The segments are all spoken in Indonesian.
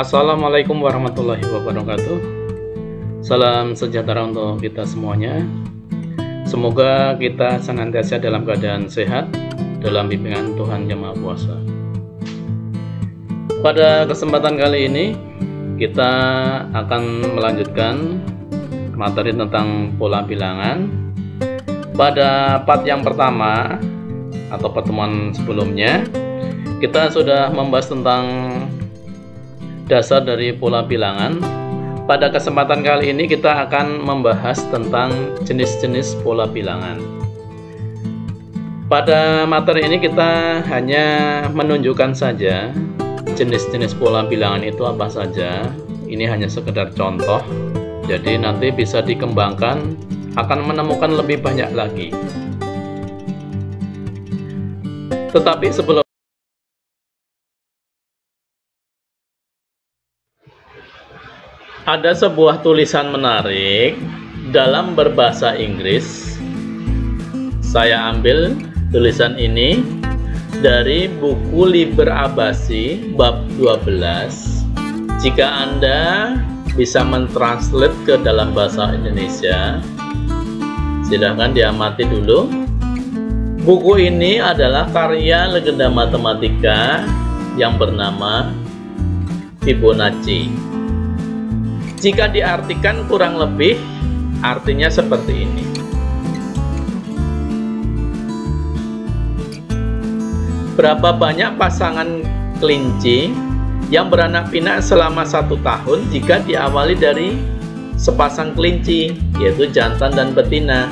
Assalamualaikum warahmatullahi wabarakatuh. Salam sejahtera untuk kita semuanya. Semoga kita senantiasa dalam keadaan sehat dalam bimbingan Tuhan Yang Maha Kuasa. Pada kesempatan kali ini kita akan melanjutkan materi tentang pola bilangan. Pada part yang pertama atau pertemuan sebelumnya kita sudah membahas tentang dasar dari pola bilangan. Pada kesempatan kali ini kita akan membahas tentang jenis-jenis pola bilangan. Pada materi ini kita hanya menunjukkan saja jenis-jenis pola bilangan itu apa saja. Ini hanya sekedar contoh, jadi nanti bisa dikembangkan, akan menemukan lebih banyak lagi. Tetapi sebelum ada sebuah tulisan menarik dalam berbahasa Inggris. Saya ambil tulisan ini dari buku Liber Abasi bab 12. Jika Anda bisa mentranslate ke dalam bahasa Indonesia, silahkan diamati dulu. Buku ini adalah karya legenda matematika yang bernama Fibonacci. Jika diartikan kurang lebih, artinya seperti ini. Berapa banyak pasangan kelinci yang beranak pinak selama 1 tahun jika diawali dari sepasang kelinci, yaitu jantan dan betina,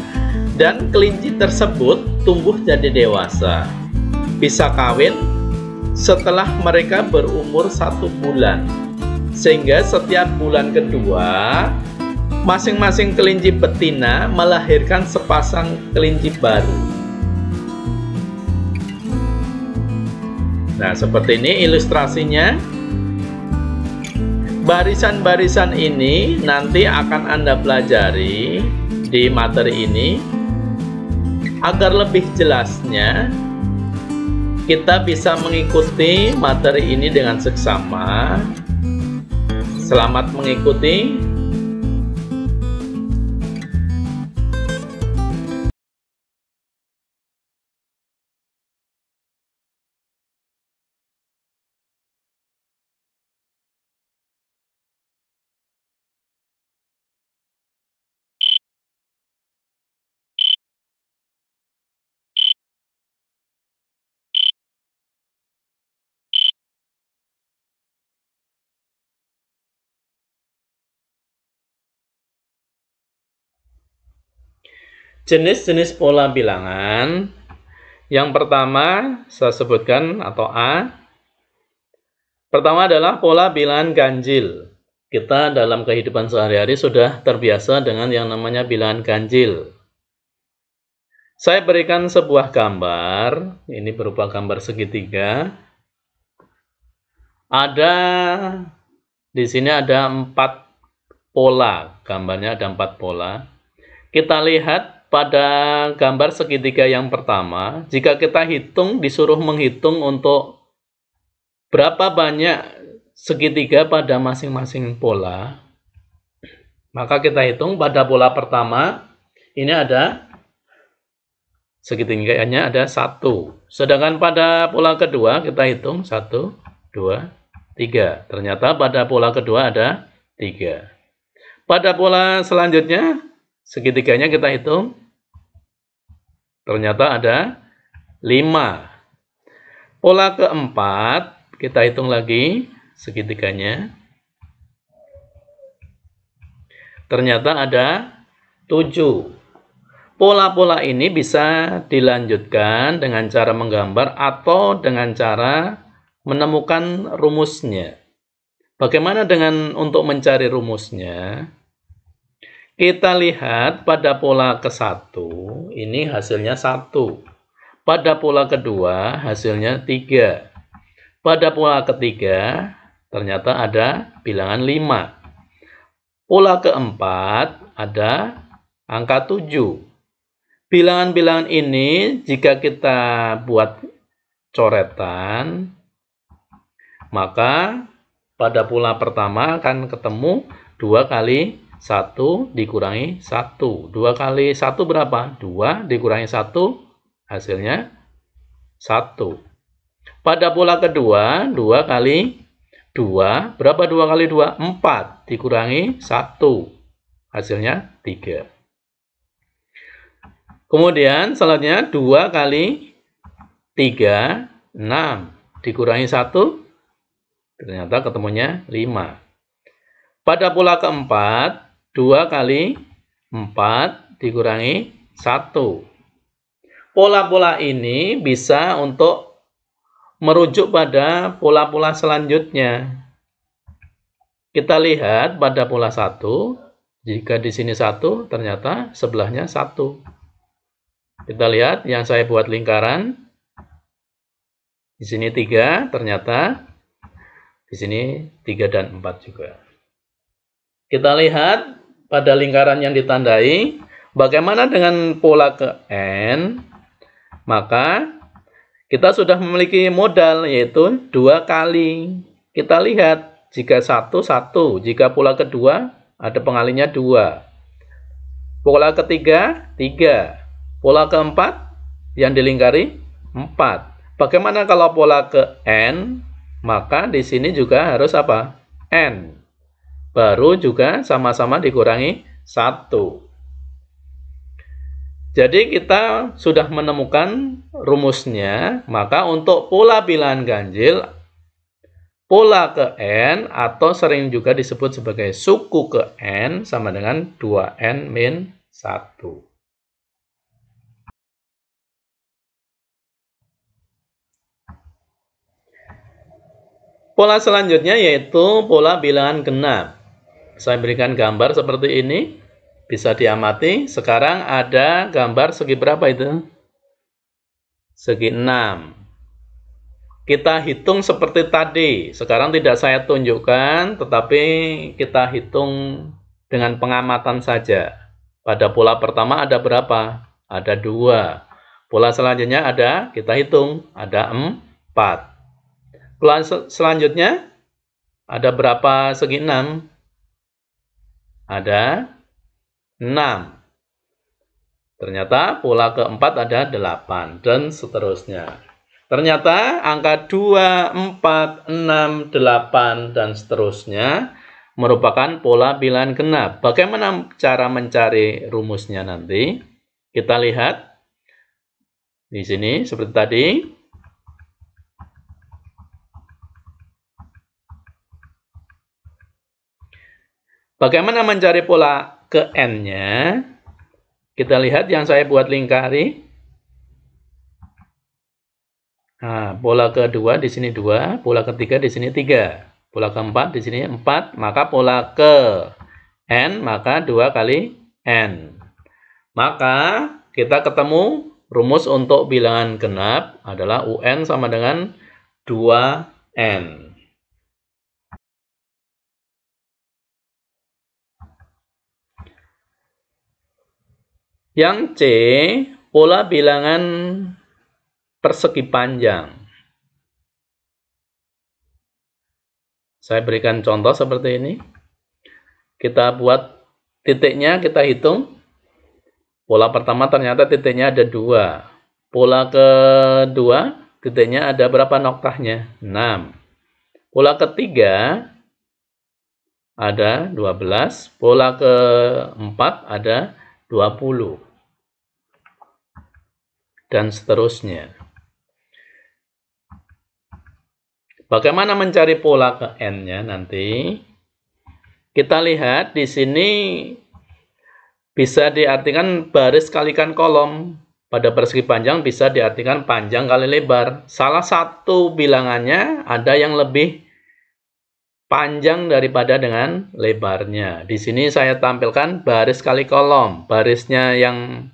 dan kelinci tersebut tumbuh jadi dewasa, bisa kawin setelah mereka berumur 1 bulan, sehingga setiap bulan kedua masing-masing kelinci betina melahirkan sepasang kelinci baru. Nah, seperti ini ilustrasinya. Barisan-barisan ini nanti akan Anda pelajari di materi ini. Agar lebih jelasnya, kita bisa mengikuti materi ini dengan seksama. Selamat mengikuti. Jenis-jenis pola bilangan. Yang pertama saya sebutkan atau A. Pertama adalah pola bilangan ganjil. Kita dalam kehidupan sehari-hari sudah terbiasa dengan yang namanya bilangan ganjil. Saya berikan sebuah gambar. Ini berupa gambar segitiga. Di sini ada 4 pola. Gambarnya ada 4 pola. Kita lihat pada gambar segitiga yang pertama, jika kita hitung, disuruh menghitung untuk berapa banyak segitiga pada masing-masing pola, maka kita hitung pada pola pertama, ini ada segitiganya ada 1. Sedangkan pada pola kedua, kita hitung 1, 2, 3. Ternyata pada pola kedua ada 3. Pada pola selanjutnya, segitiganya kita hitung, ternyata ada 5. Pola keempat, kita hitung lagi segitiganya, ternyata ada 7. Pola-pola ini bisa dilanjutkan dengan cara menggambar atau dengan cara menemukan rumusnya. Bagaimana dengan untuk mencari rumusnya? Kita lihat pada pola ke-1, ini hasilnya 1. Pada pola kedua, hasilnya 3. Pada pola ketiga, ternyata ada bilangan 5. Pola keempat, ada angka 7. Bilangan-bilangan ini, jika kita buat coretan, maka pada pola pertama akan ketemu 2 kali 1 dikurangi 1. 2 kali 1 berapa? 2 dikurangi 1, hasilnya 1. Pada pola kedua, 2 kali 2, berapa 2 kali 2? 4 dikurangi 1, hasilnya 3. Kemudian selanjutnya 2 kali 3, 6 dikurangi 1, ternyata ketemunya 5. Pada pola keempat, 2 kali 4 dikurangi 1. Pola-pola ini bisa untuk merujuk pada pola-pola selanjutnya. Kita lihat pada pola 1, jika di sini 1, ternyata sebelahnya 1. Kita lihat yang saya buat lingkaran. Di sini 3, ternyata di sini 3 dan 4 juga. Kita lihat pada lingkaran yang ditandai, bagaimana dengan pola ke N? Maka kita sudah memiliki modal, yaitu 2 kali. Kita lihat, jika 1, 1. Jika pola kedua, ada pengalinya 2. Pola ketiga, 3. Pola keempat, yang dilingkari, 4. Bagaimana kalau pola ke N? Maka di sini juga harus apa? N. Baru juga sama-sama dikurangi 1. Jadi kita sudah menemukan rumusnya. Maka untuk pola bilangan ganjil, pola ke N atau sering juga disebut sebagai suku ke N sama dengan 2N min 1. Pola selanjutnya yaitu pola bilangan genap. Saya berikan gambar seperti ini. Bisa diamati. Sekarang ada gambar segi berapa itu? Segi 6. Kita hitung seperti tadi. Sekarang tidak saya tunjukkan, tetapi kita hitung dengan pengamatan saja. Pada pola pertama ada berapa? Ada 2. Pola selanjutnya ada, kita hitung, ada 4. Pola selanjutnya, ada berapa segi 6? Ada 6. Ternyata pola keempat ada 8, dan seterusnya. Ternyata angka 2, 4, 6, 8, dan seterusnya merupakan pola bilangan genap. Bagaimana cara mencari rumusnya nanti? Kita lihat di sini seperti tadi. Bagaimana mencari pola ke N-nya? Kita lihat yang saya buat lingkari. Nah, pola kedua di sini 2, pola ketiga di sini 3, pola keempat di sini 4, maka pola ke N, maka 2 kali N. Maka kita ketemu rumus untuk bilangan genap adalah UN sama dengan 2N. Yang C, pola bilangan persegi panjang. Saya berikan contoh seperti ini. Kita buat titiknya, kita hitung. Pola pertama ternyata titiknya ada 2. Pola kedua, titiknya ada berapa noktahnya? 6. Pola ketiga ada 12. Pola keempat ada 20. Dan seterusnya. Bagaimana mencari pola ke N-nya nanti? Kita lihat di sini bisa diartikan baris kalikan kolom. Pada persegi panjang bisa diartikan panjang kali lebar. Salah satu bilangannya ada yang lebih panjang daripada dengan lebarnya. Di sini saya tampilkan baris kali kolom. Barisnya yang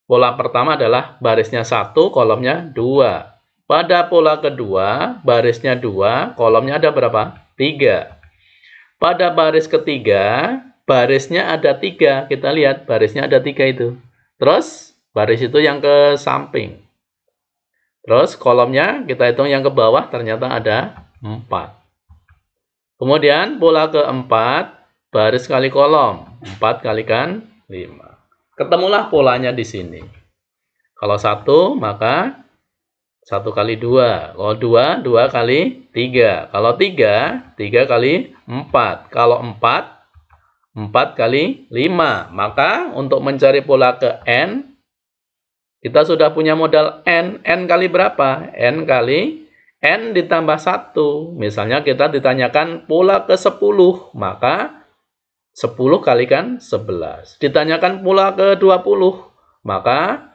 pola pertama adalah barisnya 1, kolomnya 2. Pada pola kedua, barisnya 2, kolomnya ada berapa? 3. Pada baris ketiga, barisnya ada 3. Kita lihat, barisnya ada 3 itu. Terus, baris itu yang ke samping. Terus, kolomnya kita hitung yang ke bawah, ternyata ada 4. Kemudian pola keempat, baris kali kolom. 4 kalikan 5. Ketemulah polanya di sini. Kalau 1, maka 1 kali 2. Kalau 2, 2 kali 3. Kalau 3, 3 kali 4. Kalau 4, 4 kali 5. Maka untuk mencari pola ke N, kita sudah punya modal N. N kali berapa? N kali N ditambah 1. Misalnya kita ditanyakan pola ke 10. Maka 10 kalikan 11. Ditanyakan pola ke 20. Maka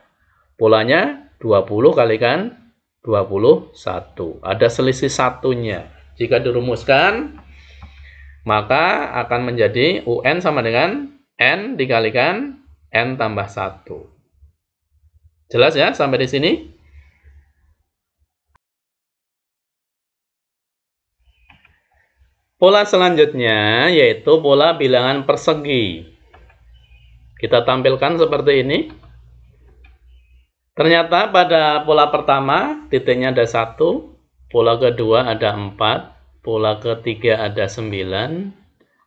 polanya 20 kalikan 21. Ada selisih satunya. Jika dirumuskan, maka akan menjadi UN sama dengan N dikalikan N tambah 1. Jelas ya sampai di sini? Pola selanjutnya yaitu pola bilangan persegi. Kita tampilkan seperti ini. Ternyata pada pola pertama titiknya ada 1, pola kedua ada 4, pola ketiga ada 9,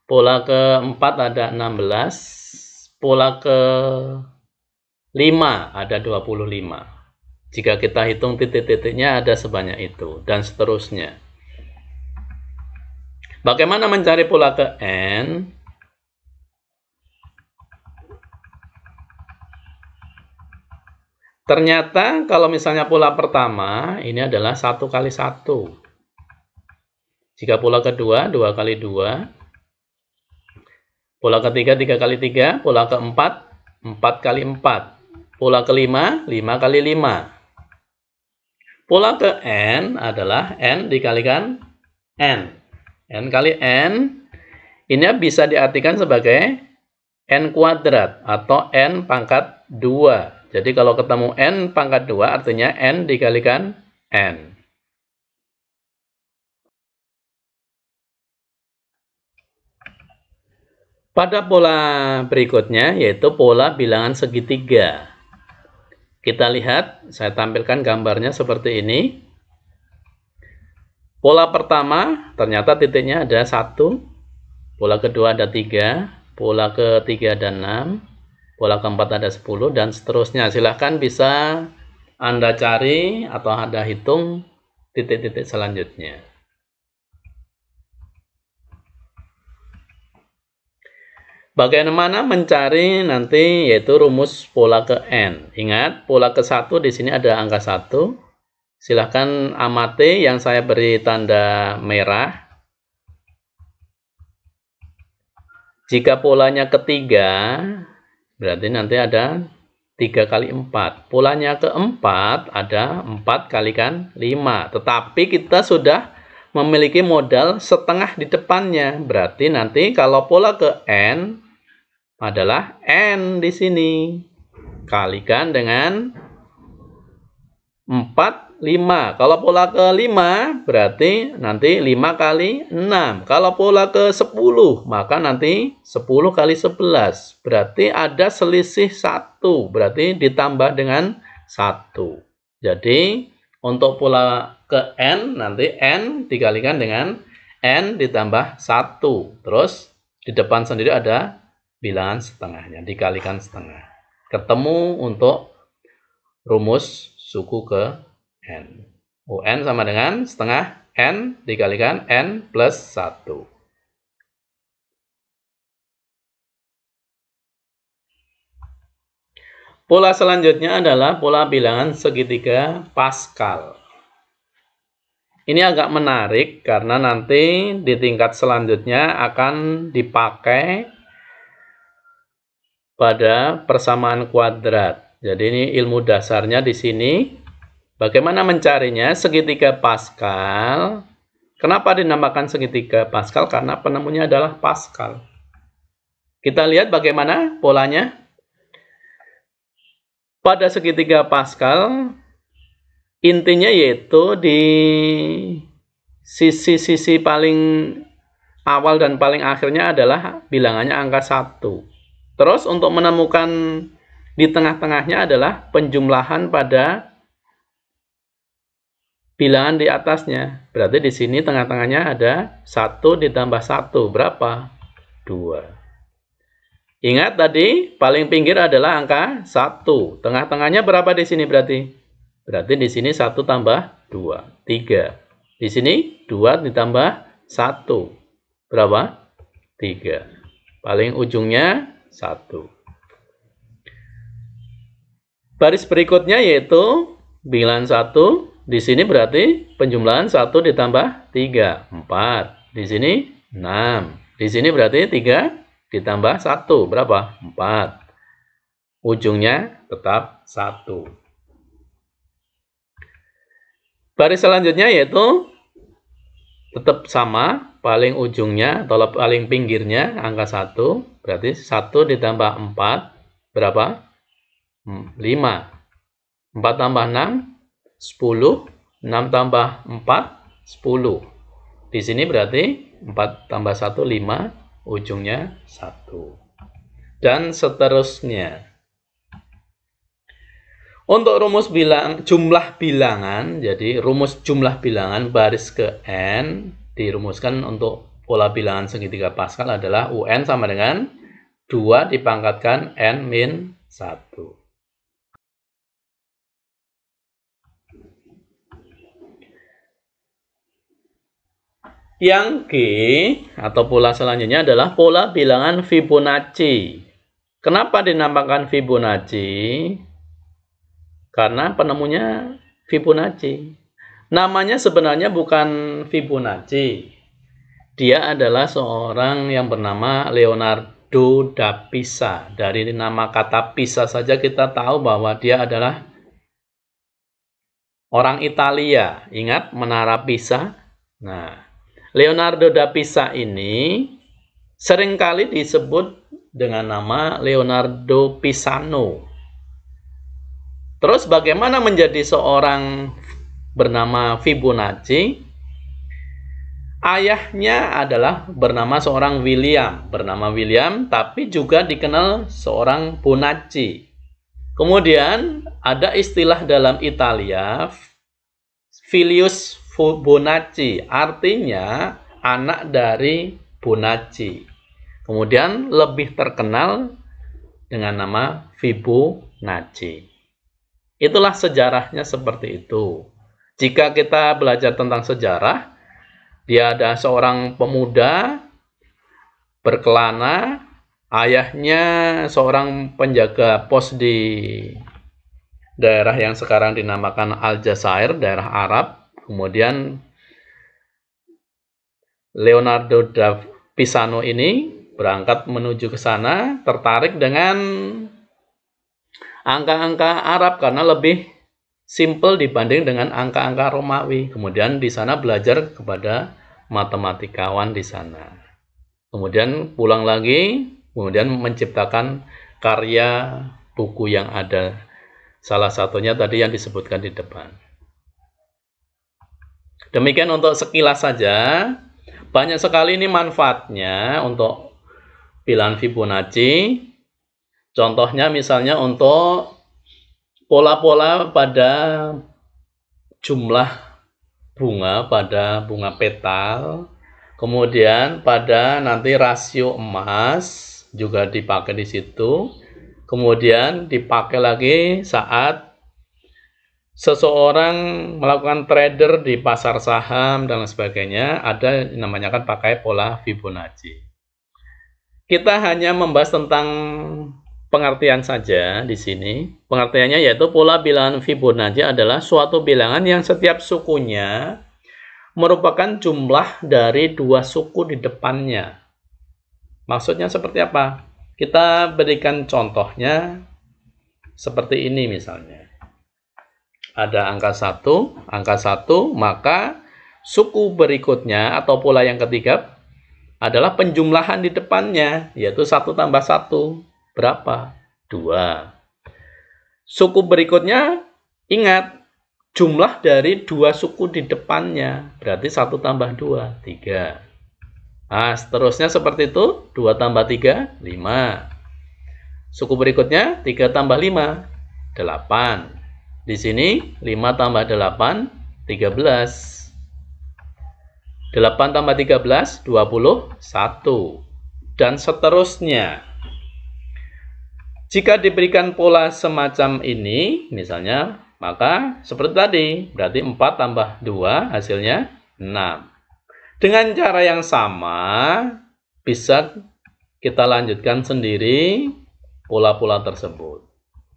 pola keempat ada 16, pola ke-5 ada 25. Jika kita hitung titik-titiknya ada sebanyak itu, dan seterusnya. Bagaimana mencari pola ke N? Ternyata kalau misalnya pola pertama, ini adalah 1 kali 1. Jika pola kedua, 2 kali 2. Pola ketiga, 3 kali 3. Pola keempat, 4 kali 4. Pola kelima, 5 kali 5. Pola ke N adalah N dikalikan N. N kali N, ini bisa diartikan sebagai N kuadrat atau N pangkat 2. Jadi kalau ketemu N pangkat 2 artinya N dikalikan N. Pada pola berikutnya yaitu pola bilangan segitiga. Kita lihat, saya tampilkan gambarnya seperti ini. Pola pertama ternyata titiknya ada 1, pola kedua ada 3, pola ketiga ada 6, pola keempat ada 10, dan seterusnya. Silahkan bisa Anda cari atau Anda hitung titik-titik selanjutnya. Bagaimana mencari nanti yaitu rumus pola ke N. Ingat, pola ke 1 di sini ada angka 1. Silahkan amati yang saya beri tanda merah. Jika polanya ketiga, berarti nanti ada 3 kali 4. Polanya keempat ada 4 kalikan 5. Tetapi kita sudah memiliki modal setengah di depannya. Berarti nanti kalau pola ke N adalah N di sini. Kalikan dengan 4, 5. Kalau pola ke 5 berarti nanti 5 kali 6. Kalau pola ke 10 maka nanti 10 kali 11. Berarti ada selisih 1. Berarti ditambah dengan 1. Jadi untuk pola ke N nanti N dikalikan dengan N ditambah 1. Terus di depan sendiri ada bilangan setengahnya, dikalikan setengah. Ketemu untuk rumus suku ke N. UN sama dengan setengah N dikalikan N plus 1. Pola selanjutnya adalah pola bilangan segitiga Pascal. Ini agak menarik karena nanti di tingkat selanjutnya akan dipakai pada persamaan kuadrat. Jadi ini ilmu dasarnya di sini. Bagaimana mencarinya? Segitiga Pascal. Kenapa dinamakan segitiga Pascal? Karena penemunya adalah Pascal. Kita lihat bagaimana polanya. Pada segitiga Pascal, intinya yaitu di sisi-sisi paling awal dan paling akhirnya adalah bilangannya angka 1. Terus untuk menemukan di tengah-tengahnya adalah penjumlahan pada bilangan di atasnya. Berarti di sini tengah-tengahnya ada 1 ditambah 1. Berapa? 2. Ingat tadi paling pinggir adalah angka 1. Tengah-tengahnya berapa di sini berarti? Berarti di sini 1 tambah 2. 3. Di sini 2 ditambah 1. Berapa? 3. Paling ujungnya 1. Baris berikutnya yaitu bilangan 1. Di sini berarti penjumlahan 1 ditambah 3. 4. Di sini 6. Di sini berarti 3 ditambah 1. Berapa? 4. Ujungnya tetap 1. Baris selanjutnya yaitu tetap sama. Paling ujungnya atau paling pinggirnya angka 1. Berarti 1 ditambah 4. Berapa? 5. 4 tambah 6, 10. 6 tambah 4, 10. Di sini berarti 4 tambah 1, 5. Ujungnya 1. Dan seterusnya. Untuk rumus jumlah bilangan, jadi rumus jumlah bilangan baris ke N dirumuskan untuk pola bilangan segitiga Pascal adalah UN sama dengan 2 dipangkatkan N min 1. Yang G atau pola selanjutnya adalah pola bilangan Fibonacci. Kenapa dinamakan Fibonacci? Karena penemunya Fibonacci. Namanya sebenarnya bukan Fibonacci. Dia adalah seorang yang bernama Leonardo da Pisa. Dari nama kata Pisa saja kita tahu bahwa dia adalah orang Italia. Ingat Menara Pisa? Nah, Leonardo da Pisa ini seringkali disebut dengan nama Leonardo Pisano. Terus bagaimana menjadi seorang bernama Fibonacci? Ayahnya adalah bernama seorang William. Bernama William, tapi juga dikenal seorang Bonacci. Kemudian ada istilah dalam Italia, Filius Bonacci, artinya anak dari Bonacci. Kemudian lebih terkenal dengan nama Fibonacci. Itulah sejarahnya seperti itu. Jika kita belajar tentang sejarah, dia ada seorang pemuda berkelana, ayahnya seorang penjaga pos di daerah yang sekarang dinamakan Aljazair, daerah Arab. Kemudian Leonardo da Pisano ini berangkat menuju ke sana, tertarik dengan angka-angka Arab karena lebih simple dibanding dengan angka-angka Romawi. Kemudian di sana belajar kepada matematikawan di sana. Kemudian pulang lagi, kemudian menciptakan karya buku yang ada. Salah satunya tadi yang disebutkan di depan. Demikian untuk sekilas saja. Banyak sekali ini manfaatnya untuk bilangan Fibonacci. Contohnya misalnya untuk pola-pola pada jumlah bunga, pada bunga petal. Kemudian pada nanti rasio emas juga dipakai di situ. Kemudian dipakai lagi saat seseorang melakukan trader di pasar saham dan sebagainya, ada namanya kan pakai pola Fibonacci. Kita hanya membahas tentang pengertian saja di sini. Pengertiannya yaitu pola bilangan Fibonacci adalah suatu bilangan yang setiap sukunya merupakan jumlah dari dua suku di depannya. Maksudnya seperti apa? Kita berikan contohnya seperti ini misalnya. Ada angka 1, maka suku berikutnya atau pola yang ketiga adalah penjumlahan di depannya, yaitu 1 tambah 1. Berapa? 2. Suku berikutnya, ingat, jumlah dari dua suku di depannya, berarti 1 tambah 2, 3. Nah, seterusnya seperti itu, 2 tambah 3, 5. Suku berikutnya, 3 tambah 5, 8. Di sini 5 tambah 8, 13. 8 tambah 13, 21. Dan seterusnya. Jika diberikan pola semacam ini, misalnya, maka seperti tadi, berarti 4 tambah 2 hasilnya 6. Dengan cara yang sama, bisa kita lanjutkan sendiri pola-pola tersebut.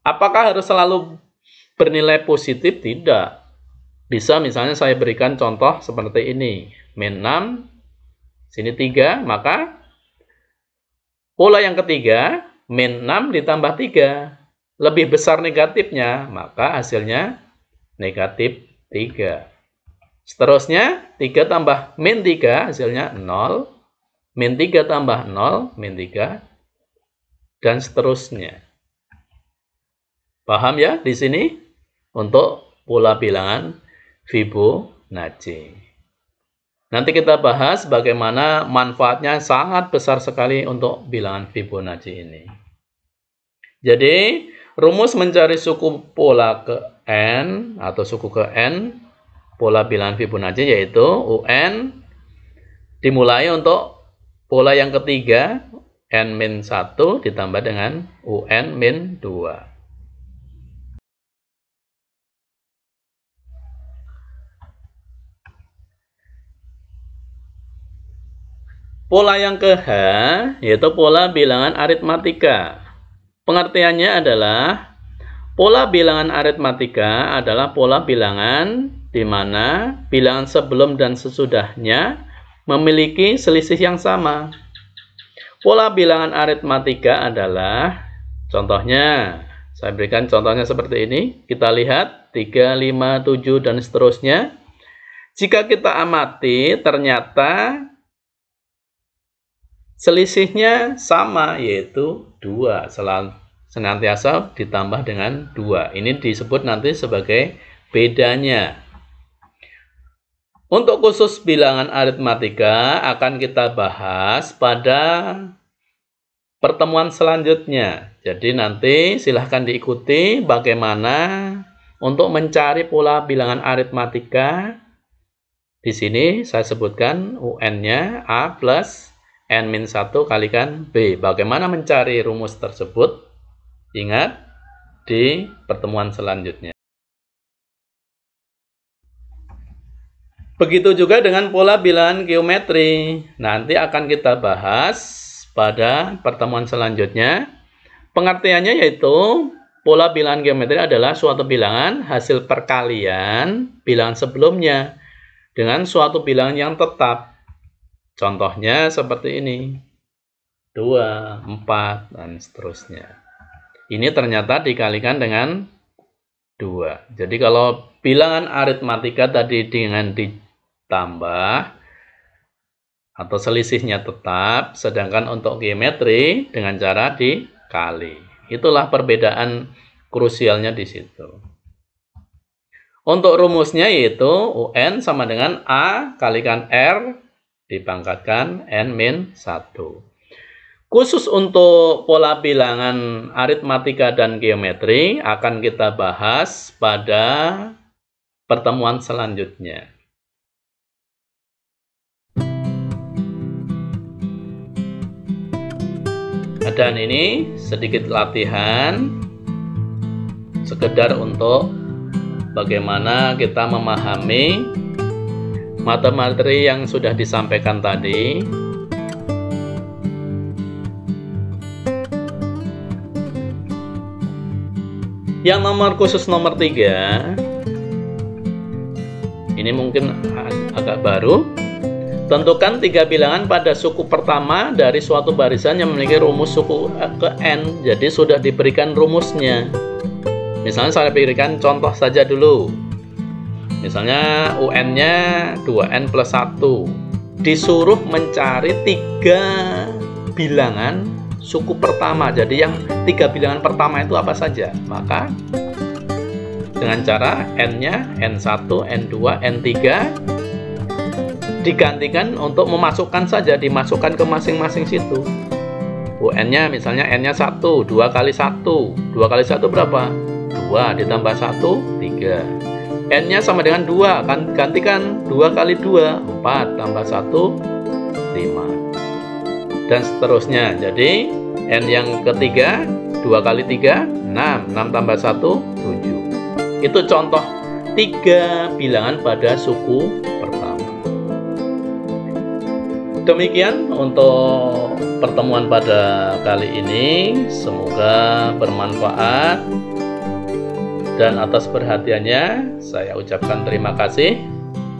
Apakah harus selalu bernilai positif? Tidak. Bisa misalnya saya berikan contoh seperti ini. Min 6, sini 3, maka pola yang ketiga, min 6 ditambah 3. Lebih besar negatifnya, maka hasilnya negatif 3. Seterusnya, 3 tambah min 3, hasilnya 0. Min 3 tambah 0, min 3. Dan seterusnya. Paham ya di sini? Untuk pola bilangan Fibonacci. Nanti kita bahas bagaimana manfaatnya sangat besar sekali untuk bilangan Fibonacci ini. Jadi, rumus mencari suku pola ke N atau suku ke N pola bilangan Fibonacci yaitu UN dimulai untuk pola yang ketiga N-1 ditambah dengan UN-2. Pola yang ke H yaitu pola bilangan aritmatika. Pengertiannya adalah pola bilangan aritmatika adalah pola bilangan di mana bilangan sebelum dan sesudahnya memiliki selisih yang sama. Pola bilangan aritmatika adalah, contohnya, saya berikan contohnya seperti ini. Kita lihat 3, 5, 7, dan seterusnya. Jika kita amati, ternyata selisihnya sama, yaitu 2, senantiasa ditambah dengan 2. Ini disebut nanti sebagai bedanya. Untuk khusus bilangan aritmatika akan kita bahas pada pertemuan selanjutnya. Jadi nanti silahkan diikuti bagaimana untuk mencari pola bilangan aritmatika. Di sini saya sebutkan UN-nya A plus N-1 kalikan B. Bagaimana mencari rumus tersebut? Ingat di pertemuan selanjutnya. Begitu juga dengan pola bilangan geometri. Nanti akan kita bahas pada pertemuan selanjutnya. Pengertiannya yaitu pola bilangan geometri adalah suatu bilangan hasil perkalian bilangan sebelumnya dengan suatu bilangan yang tetap. Contohnya seperti ini, 2, 4, dan seterusnya. Ini ternyata dikalikan dengan 2. Jadi kalau bilangan aritmatika tadi dengan ditambah atau selisihnya tetap, sedangkan untuk geometri dengan cara dikali. Itulah perbedaan krusialnya di situ. Untuk rumusnya yaitu UN sama dengan A kalikan R dipangkatkan N-1. Khusus untuk pola bilangan aritmatika dan geometri akan kita bahas pada pertemuan selanjutnya. Dan ini sedikit latihan sekedar untuk bagaimana kita memahami materi yang sudah disampaikan tadi. Yang khusus nomor 3, ini mungkin agak baru. Tentukan 3 bilangan pada suku pertama dari suatu barisan yang memiliki rumus suku ke N. Jadi sudah diberikan rumusnya. Misalnya saya berikan contoh saja dulu. Misalnya UN-nya 2N plus 1. Disuruh mencari 3 bilangan suku pertama. Jadi yang 3 bilangan pertama itu apa saja? Maka dengan cara N-nya N1, N2, N3 digantikan untuk memasukkan saja, dimasukkan ke masing-masing situ. UN-nya misalnya N-nya 1, 2 kali 1. 2 kali 1 berapa? 2 ditambah 1, 3. N-nya sama dengan 2, kan gantikan 2 kali 2, 4 tambah 1, 5. Dan seterusnya. Jadi N yang ketiga, 2 kali 3, 6. 6 tambah 1, 7. Itu contoh 3 bilangan pada suku pertama. Demikian untuk pertemuan pada kali ini. Semoga bermanfaat. Dan atas perhatiannya, saya ucapkan terima kasih.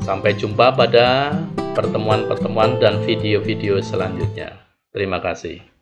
Sampai jumpa pada pertemuan-pertemuan dan video-video selanjutnya. Terima kasih.